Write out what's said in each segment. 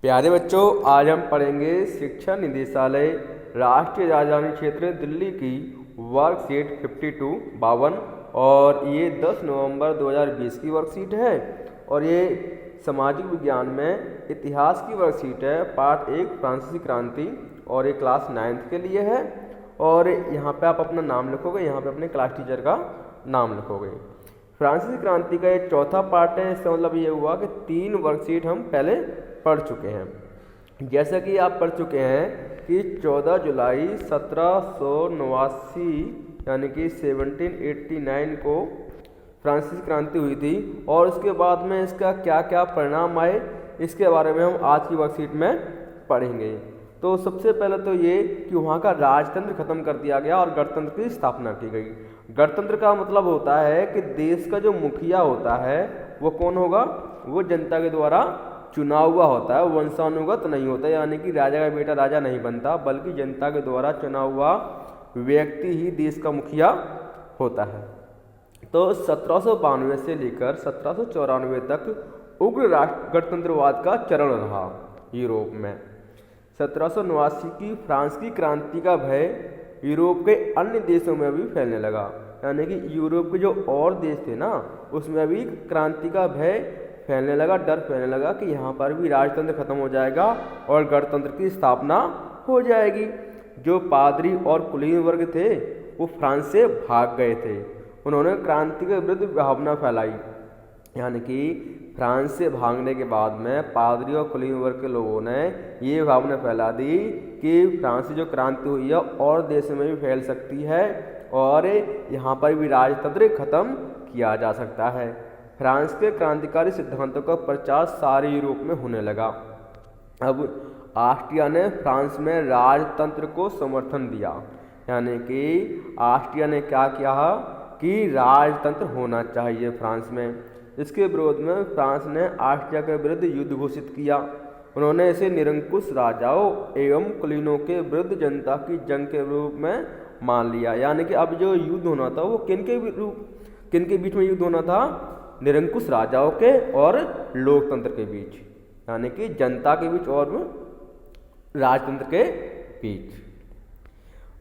प्यारे बच्चों, आज हम पढ़ेंगे शिक्षा निदेशालय राष्ट्रीय राजधानी क्षेत्र दिल्ली की वर्कशीट 52 और ये 10 नवंबर 2020 की वर्कशीट है। और ये सामाजिक विज्ञान में इतिहास की वर्कशीट है। पार्ट 1 फ्रांसीसी क्रांति और ये क्लास 9th के लिए है। और यहाँ पे आप अपना नाम लिखोगे, यहाँ पे अपने क्लास टीचर का नाम लिखोगे। फ्रांसीसी क्रांति का ये चौथा पार्ट है। इसका मतलब ये हुआ कि 3 वर्कशीट हम पहले पढ़ चुके हैं। जैसा कि आप पढ़ चुके हैं कि 14 जुलाई 1789 यानी कि 1789 को फ्रांसीसी क्रांति हुई थी। और उसके बाद में इसका क्या क्या परिणाम आए, इसके बारे में हम आज की वर्कशीट में पढ़ेंगे। तो सबसे पहले तो ये कि वहाँ का राजतंत्र खत्म कर दिया गया और गणतंत्र की स्थापना की गई। गणतंत्र का मतलब होता है कि देश का जो मुखिया होता है वो कौन होगा, वो जनता के द्वारा चुना हुआ होता है, वंशानुगत नहीं होता। यानी कि राजा का बेटा राजा नहीं बनता, बल्कि जनता के द्वारा चुना हुआ व्यक्ति ही देश का मुखिया होता है। तो 1792 से लेकर 1794 तक उग्र राष्ट्र गणतंत्रवाद का चरण रहा यूरोप में। 1789 की फ्रांस की क्रांति का भय यूरोप के अन्य देशों में भी फैलने लगा। यानी कि यूरोप के जो और देश थे ना, उसमें भी क्रांति का भय फैलने लगा, डर फैलने लगा कि यहाँ पर भी राजतंत्र खत्म हो जाएगा और गणतंत्र की स्थापना हो जाएगी। जो पादरी और कुलीन वर्ग थे वो फ्रांस से भाग गए थे। उन्होंने क्रांति के विरुद्ध भावना फैलाई। यानी कि फ्रांस से भागने के बाद में पादरी और कुलीन वर्ग के लोगों ने ये भावना फैला दी कि फ्रांस से जो क्रांति हुई है और देशों में भी फैल सकती है और यहाँ पर भी राजतंत्र खत्म किया जा सकता है। फ्रांस के क्रांतिकारी सिद्धांतों का प्रचार सारे यूरोप में होने लगा। अब ऑस्ट्रिया ने फ्रांस में राजतंत्र को समर्थन दिया। यानी कि ऑस्ट्रिया ने क्या किया कि राजतंत्र होना चाहिए फ्रांस में। इसके विरोध में फ्रांस ने ऑस्ट्रिया के विरुद्ध युद्ध घोषित किया। उन्होंने इसे निरंकुश राजाओं एवं कुलीनों के विरुद्ध जनता की जंग के रूप में मान लिया। यानी कि अब जो युद्ध होना था वो किन के बीच में युद्ध होना था, निरंकुश राजाओं के और लोकतंत्र के बीच, यानी कि जनता के बीच और राजतंत्र के बीच।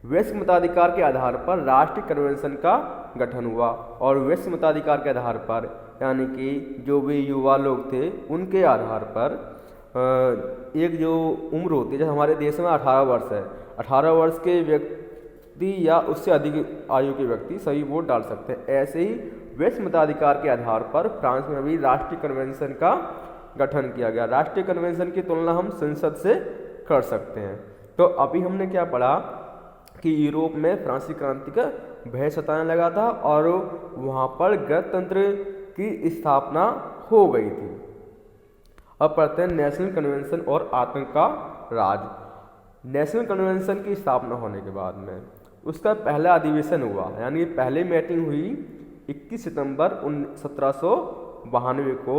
वैश्विक मताधिकार के आधार पर राष्ट्रीय कन्वेंशन का गठन हुआ। और वैश्विक मताधिकार के आधार पर यानी कि जो भी युवा लोग थे उनके आधार पर एक जो उम्र होती है, जैसे हमारे देश में 18 वर्ष है, 18 वर्ष के व्यक्ति या उससे अधिक आयु के व्यक्ति सभी वोट डाल सकते हैं। ऐसे ही वैश्विक मताधिकार के आधार पर फ्रांस में भी राष्ट्रीय कन्वेंशन का गठन किया गया। राष्ट्रीय कन्वेंशन की तुलना हम संसद से कर सकते हैं। तो अभी हमने क्या पढ़ा कि यूरोप में फ्रांसीसी क्रांति का भय सताने लगा था और वहाँ पर गणतंत्र की स्थापना हो गई थी। अब पढ़ते हैं नेशनल कन्वेंशन और आतंक का राज। नेशनल कन्वेंशन की स्थापना होने के बाद में उसका पहला अधिवेशन हुआ। यानी पहली मीटिंग हुई 21 सितंबर 1792 को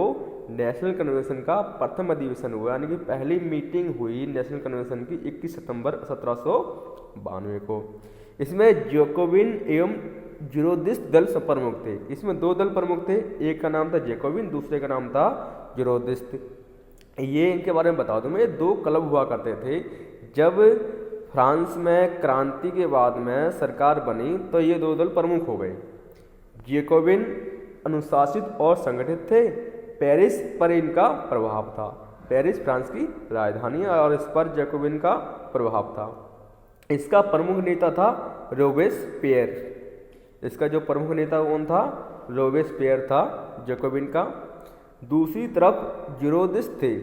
नेशनल कन्वेंशन का प्रथम अधिवेशन हुआ। यानी कि पहली मीटिंग हुई नेशनल कन्वेंशन की 21 सितंबर 1792 को। इसमें जैकोबिन एवं जीरोदिस्ट दल प्रमुख थे। इसमें 2 दल प्रमुख थे, एक का नाम था जैकोबिन, दूसरे का नाम था जीरोदिस्ट। ये इनके बारे में बता दूं मैं, 2 क्लब हुआ करते थे। जब फ्रांस में क्रांति के बाद में सरकार बनी तो ये 2 दल प्रमुख हो गए। जैकोबिन अनुशासित और संगठित थे। पेरिस पर इनका प्रभाव था। पेरिस फ्रांस की राजधानी है और इस पर जैकोबिन का प्रभाव था। इसका प्रमुख नेता था रोबेस्पियर। इसका जो प्रमुख नेता कौन था, रोबेस्पियर था जैकोबिन का। दूसरी तरफ जीरोदिस्ट थे।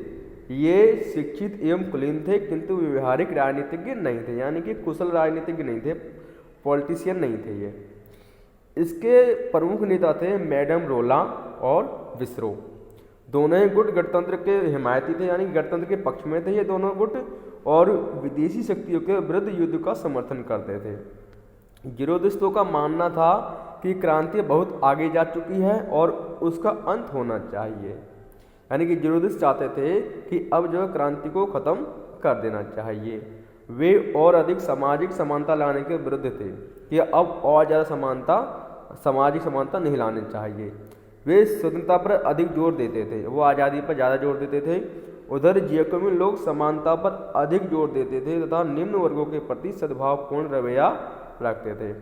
ये शिक्षित एवं कुलीन थे किंतु व्यवहारिक राजनीतिज्ञ नहीं थे। यानी कि कुशल राजनीतिज्ञ नहीं थे, पॉलिटिशियन नहीं थे ये। इसके प्रमुख नेता थे मैडम रोला और विसरो। दोनों ही गुट गणतंत्र के हिमायती थे, यानी गणतंत्र के पक्ष में थे ये दोनों गुट, और विदेशी शक्तियों के विरुद्ध युद्ध का समर्थन करते थे। जीरोदिस्तों का मानना था कि क्रांति बहुत आगे जा चुकी है और उसका अंत होना चाहिए। यानी कि जीरोदिस्ट चाहते थे कि अब जो क्रांति को खत्म कर देना चाहिए। वे और अधिक सामाजिक समानता लाने के विरुद्ध थे कि अब और ज़्यादा सामाजिक समानता नहीं लानी चाहिए। वे स्वतंत्रता पर अधिक जोर देते थे, वो आज़ादी पर ज़्यादा जोर देते थे उधर जैकोबिन लोग समानता पर अधिक जोर देते थे तथा निम्न वर्गों के प्रति सद्भावपूर्ण रवैया रखते थे।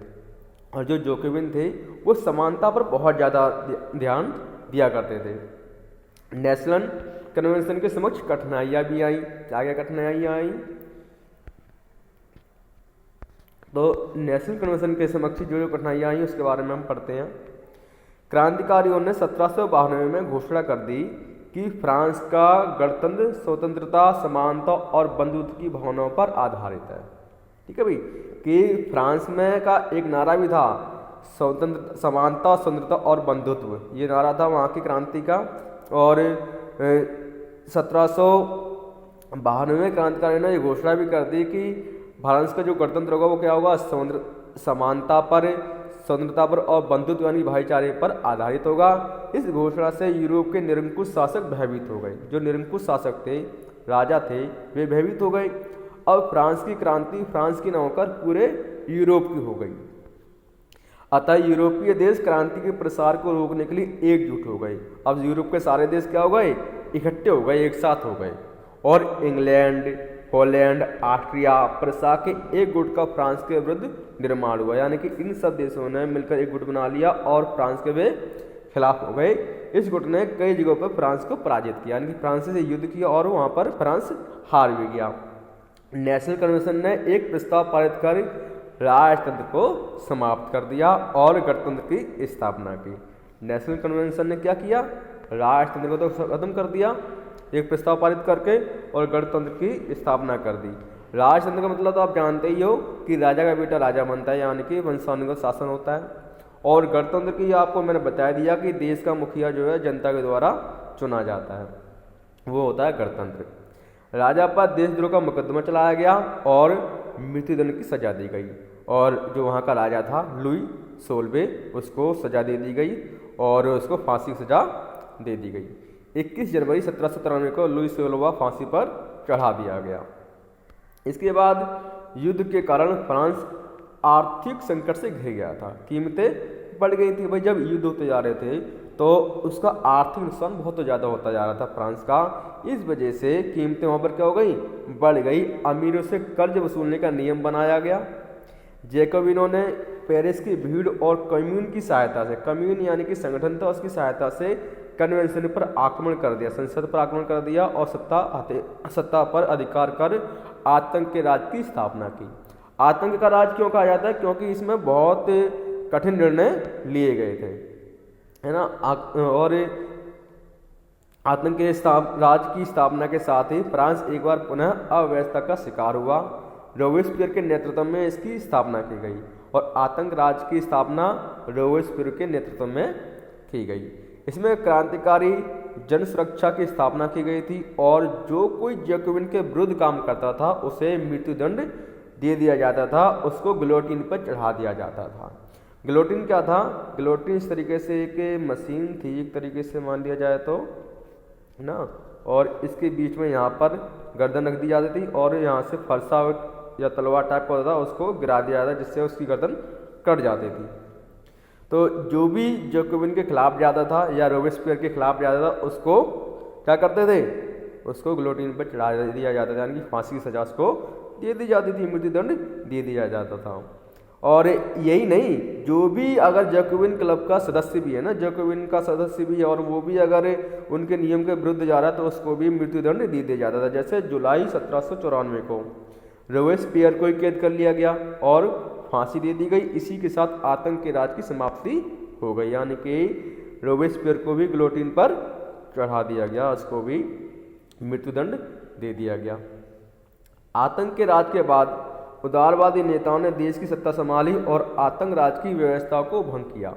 और जो जैकोबिन थे वो समानता पर बहुत ज़्यादा ध्यान दिया करते थे। नेशनल कन्वेंशन के समक्ष कठिनाइयाँ भी आई। क्या क्या कठिनाइयाँ आई? तो नेशनल कन्वेंशन के समक्ष जो कठिनाइयाँ आई उसके बारे में हम पढ़ते हैं। क्रांतिकारियों ने 1792 में घोषणा कर दी कि फ्रांस का गणतंत्र स्वतंत्रता, समानता और बंधुत्व की भावनाओं पर आधारित है। ठीक है भाई, कि फ्रांस में का एक नारा भी था, स्वतंत्र, समानता, स्वतंत्रता और बंधुत्व, ये नारा था वहाँ की क्रांति का। और 1792 में क्रांतिकारियों ने ये घोषणा भी कर दी कि फ्रांस का जो गणतंत्र होगा वो क्या होगा, समानता पर, स्वतंत्रता पर और बंधुत्व यानी भाईचारे पर आधारित होगा। इस घोषणा से यूरोप के निरंकुश शासक भयभीत हो गए। जो निरंकुश शासक थे, राजा थे, वे भयभीत हो गए। अब फ्रांस की क्रांति फ्रांस की न होकर पूरे यूरोप की हो गई। अतः यूरोपीय देश क्रांति के प्रसार को रोकने के लिए एकजुट हो गए। अब यूरोप के सारे देश क्या हो गए, इकट्ठे हो गए, एक साथ हो गए। और इंग्लैंड, हॉलैंड, ऑस्ट्रिया, प्रसा के एक गुट का फ्रांस के विरुद्ध निर्माण हुआ। यानी कि इन सब देशों ने मिलकर एक गुट बना लिया और फ्रांस के वे खिलाफ हो गए। इस गुट ने कई जगहों पर फ्रांस को पराजित किया, यानी कि फ्रांस से युद्ध किया और वहाँ पर फ्रांस हार भी गया। नेशनल कन्वेंशन ने एक प्रस्ताव पारित कर राजतंत्र को समाप्त कर दिया और गणतंत्र की स्थापना की। नेशनल कन्वेंशन ने क्या किया, राजतंत्र को तो खत्म कर दिया एक प्रस्ताव पारित करके और गणतंत्र की स्थापना कर दी। राजतंत्र का मतलब तो आप जानते ही हो कि राजा का बेटा राजा बनता है, यानी कि वंशानुगत शासन होता है। और गणतंत्र की आपको मैंने बता दिया कि देश का मुखिया जो है जनता के द्वारा चुना जाता है, वो होता है गणतंत्र। राजा पर देशद्रोह का मुकदमा चलाया गया और मृत्युदंड की सजा दी गई। और जो वहाँ का राजा था लुई सोलवे, उसको सजा दे दी गई और उसको फांसी की सजा दे दी गई। 21 जनवरी 1793 को लुई सोलवा फांसी पर चढ़ा दिया गया। इसके बाद युद्ध के कारण फ्रांस आर्थिक संकट से घिर गया था। कीमतें बढ़ गई थी भाई, जब युद्ध होते जा रहे थे तो उसका आर्थिक नुकसान बहुत ज़्यादा होता जा रहा था फ्रांस का। इस वजह से कीमतें वहाँ पर क्या हो गई, बढ़ गई। अमीरों से कर्ज वसूलने का नियम बनाया गया। जैकोबिनों ने पेरिस की भीड़ और कम्यून की सहायता से, कम्यून यानी कि संगठन था, उसकी सहायता से कन्वेंशन पर आक्रमण कर दिया, संसद पर आक्रमण कर दिया और सत्ता पर अधिकार कर आतंक के राज की स्थापना की। आतंक का राज क्यों कहा जाता है, क्योंकि इसमें बहुत कठिन निर्णय लिए गए थे, है ना। और आतंक के राज की स्थापना के साथ ही फ्रांस एक बार पुनः अव्यवस्था का शिकार हुआ। रोबेस्पियर के नेतृत्व में इसकी स्थापना की गई और आतंक राज की स्थापना रोबेस्पियर के नेतृत्व में की गई। इसमें क्रांतिकारी जन सुरक्षा की स्थापना की गई थी और जो कोई जैकोबिन के विरुद्ध काम करता था उसे मृत्युदंड दे दिया जाता था, उसको गिलोटिन पर चढ़ा दिया जाता था। गिलोटिन क्या था, गिलोटिन इस तरीके से एक मशीन थी, एक तरीके से मान लिया जाए तो ना, और इसके बीच में यहाँ पर गर्दन रख दी जाती थी और यहाँ से फरसा या तलवार टाइप का होता था, उसको गिरा दिया जाता जिससे उसकी गर्दन कट जाती थी। तो जो भी जैकोबिन के खिलाफ जाता था या रोबेस्पियर के खिलाफ जाता था उसको क्या करते थे, उसको गिलोटिन पर चढ़ा दिया जाता था, यानी कि फांसी की सजा उसको दे दी जाती थी, मृत्युदंड दे दिया जाता था। और यही नहीं, जो भी अगर जैकोबिन क्लब का सदस्य भी है ना, जैकोबिन का सदस्य भी है और वो भी अगर उनके नियम के विरुद्ध जा रहा है तो उसको भी मृत्युदंड दे दिया जाता था। जैसे जुलाई 1794 को रोबेस्पियर को ही कैद कर लिया गया और फांसी दे दी गई। इसी के साथ आतंक के राज की समाप्ति हो गई, यानी कि रोबेस्पियर को भी गिलोटिन पर चढ़ा दिया गया, उसको भी मृत्युदंड दे दिया गया। आतंक के राज के बाद उदारवादी नेताओं ने देश की सत्ता संभाली और आतंक राज की व्यवस्था को भंग किया।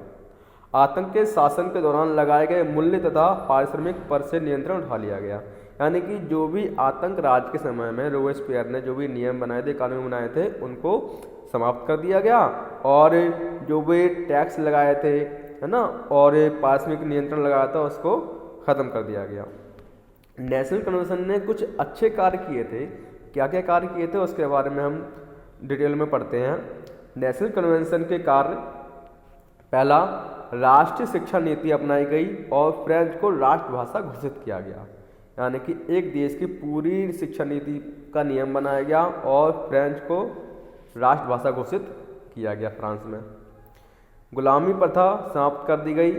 आतंक के शासन के दौरान लगाए गए मूल्य तथा पारिश्रमिक पर से नियंत्रण उठा लिया गया, यानी कि जो भी आतंक राज के समय में रोबेस्पियर ने जो भी नियम बनाए थे, कानून बनाए थे, उनको समाप्त कर दिया गया और जो भी टैक्स लगाए थे, है ना, और पारिश्रमिक नियंत्रण लगाया था उसको ख़त्म कर दिया गया। नेशनल कन्वेंशन ने कुछ अच्छे कार्य किए थे। क्या क्या कार्य किए थे उसके बारे में हम डिटेल में पढ़ते हैं। नेशनल कन्वेंशन के कार्य, पहला, राष्ट्रीय शिक्षा नीति अपनाई गई और फ्रेंच को राष्ट्रभाषा घोषित किया गया। यानी कि एक देश की पूरी शिक्षा नीति का नियम बनाया गया और फ्रेंच को राष्ट्रभाषा घोषित किया गया फ्रांस में। गुलामी प्रथा समाप्त कर दी गई,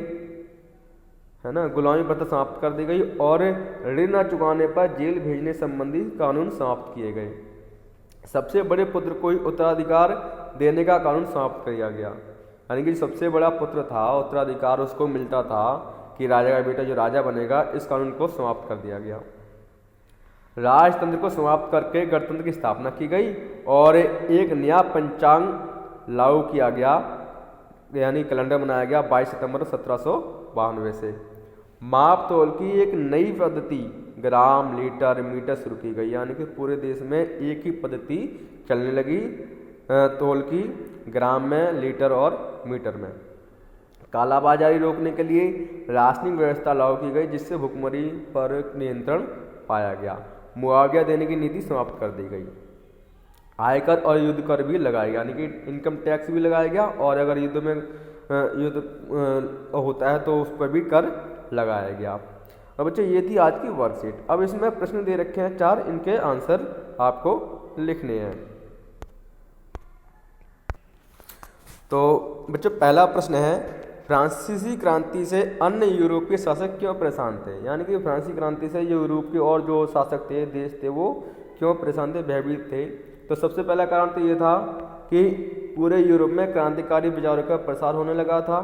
है ना, गुलामी प्रथा समाप्त कर दी गई और ऋण न चुकाने पर जेल भेजने संबंधी कानून समाप्त किए गए। सबसे बड़े पुत्र को ही उत्तराधिकार देने का कानून समाप्त किया गया, यानी कि सबसे बड़ा पुत्र था उत्तराधिकार उसको मिलता था कि राजा का बेटा जो राजा बनेगा, इस कानून को समाप्त कर दिया गया। राजतंत्र को समाप्त करके गणतंत्र की स्थापना की गई और एक नया पंचांग लागू किया गया, यानी कैलेंडर बनाया गया 22 सितंबर 1792 से। माप तोल की एक नई पद्धति ग्राम, लीटर, मीटर शुरू की गई, यानी कि पूरे देश में एक ही पद्धति चलने लगी तोल की, ग्राम में, लीटर और मीटर में। कालाबाजारी रोकने के लिए राशनिंग व्यवस्था लागू की गई, जिससे भुखमरी पर नियंत्रण पाया गया। मुआवजा देने की नीति समाप्त कर दी गई। आयकर और युद्ध कर भी लगाया गया, यानी कि इनकम टैक्स भी लगाया गया और अगर युद्ध होता है तो उस पर भी कर लगाया गया। अब बच्चों ये थी आज की वर्कशीट। अब इसमें प्रश्न दे रखे हैं 4, इनके आंसर आपको लिखने हैं। तो बच्चों पहला प्रश्न है, फ्रांसीसी क्रांति से अन्य यूरोपीय शासक क्यों परेशान थे? यानी कि फ्रांसीसी क्रांति से जो यूरोप के और जो शासक थे, देश थे, वो क्यों परेशान थे, भयभीत थे? तो सबसे पहला कारण तो ये था कि पूरे यूरोप में क्रांतिकारी विचारों का प्रसार होने लगा था।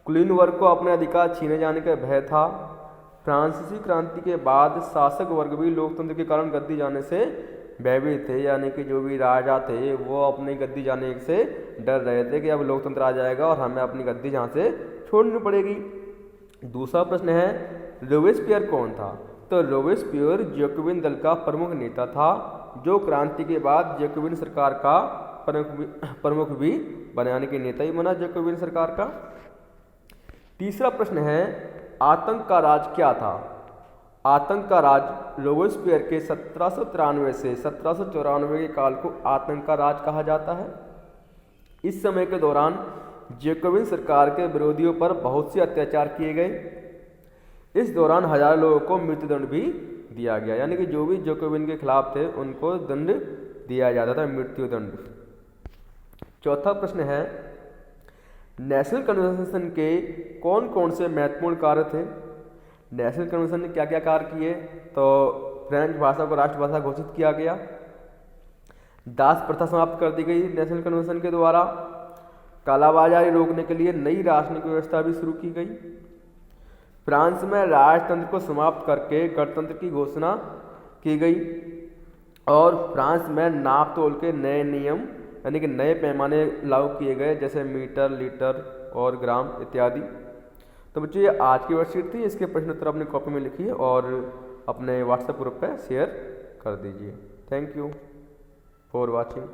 कुलीन वर्ग को अपने अधिकार छीने जाने का भय था। फ्रांसीसी क्रांति के बाद शासक वर्ग भी लोकतंत्र के कारण गद्दी जाने से भयभीत थे, यानी कि जो भी राजा थे वो अपनी गद्दी जाने से डर रहे थे कि अब लोकतंत्र आ जाएगा और हमें अपनी गद्दी यहाँ से छोड़नी पड़ेगी। दूसरा प्रश्न है, रोबेस्पियर कौन था? तो रोबेस्पियर जैकोबिन दल का प्रमुख नेता था, जो क्रांति के बाद जैकोबिन सरकार का प्रमुख भी बना, यानी कि नेता ही बना जैकोबिन सरकार का। तीसरा प्रश्न है, आतंक का राज क्या था? आतंक का राज रोबेस्पियर के 1793 से 1794 के काल को आतंक का राज कहा जाता है। इस समय के दौरान जैकोबिन सरकार के विरोधियों पर बहुत से अत्याचार किए गए। इस दौरान हजारों लोगों को मृत्युदंड भी दिया गया, यानी कि जो भी जैकोबिन के खिलाफ थे उनको दंड दिया जाता था, मृत्युदंड। चौथा प्रश्न है, नेशनल कन्वेंशन के कौन कौन से महत्वपूर्ण कार्य थे? नेशनल कन्वेंशन ने क्या क्या कार्य किए? तो फ्रेंच भाषा को राष्ट्रभाषा घोषित किया गया, दास प्रथा समाप्त कर दी गई नेशनल कन्वेंशन के द्वारा, कालाबाजारी रोकने के लिए नई राजनीतिक व्यवस्था भी शुरू की गई, फ्रांस में राजतंत्र को समाप्त करके गणतंत्र की घोषणा की गई और फ्रांस में नाप तोल के नए नियम, यानी कि नए पैमाने लागू किए गए, जैसे मीटर, लीटर और ग्राम इत्यादि। तो बच्चों ये आज की वर्कशीट थी, इसके प्रश्न उत्तर अपनी कॉपी में लिखिए और अपने व्हाट्सएप ग्रुप पे शेयर कर दीजिए। Thank you for watching.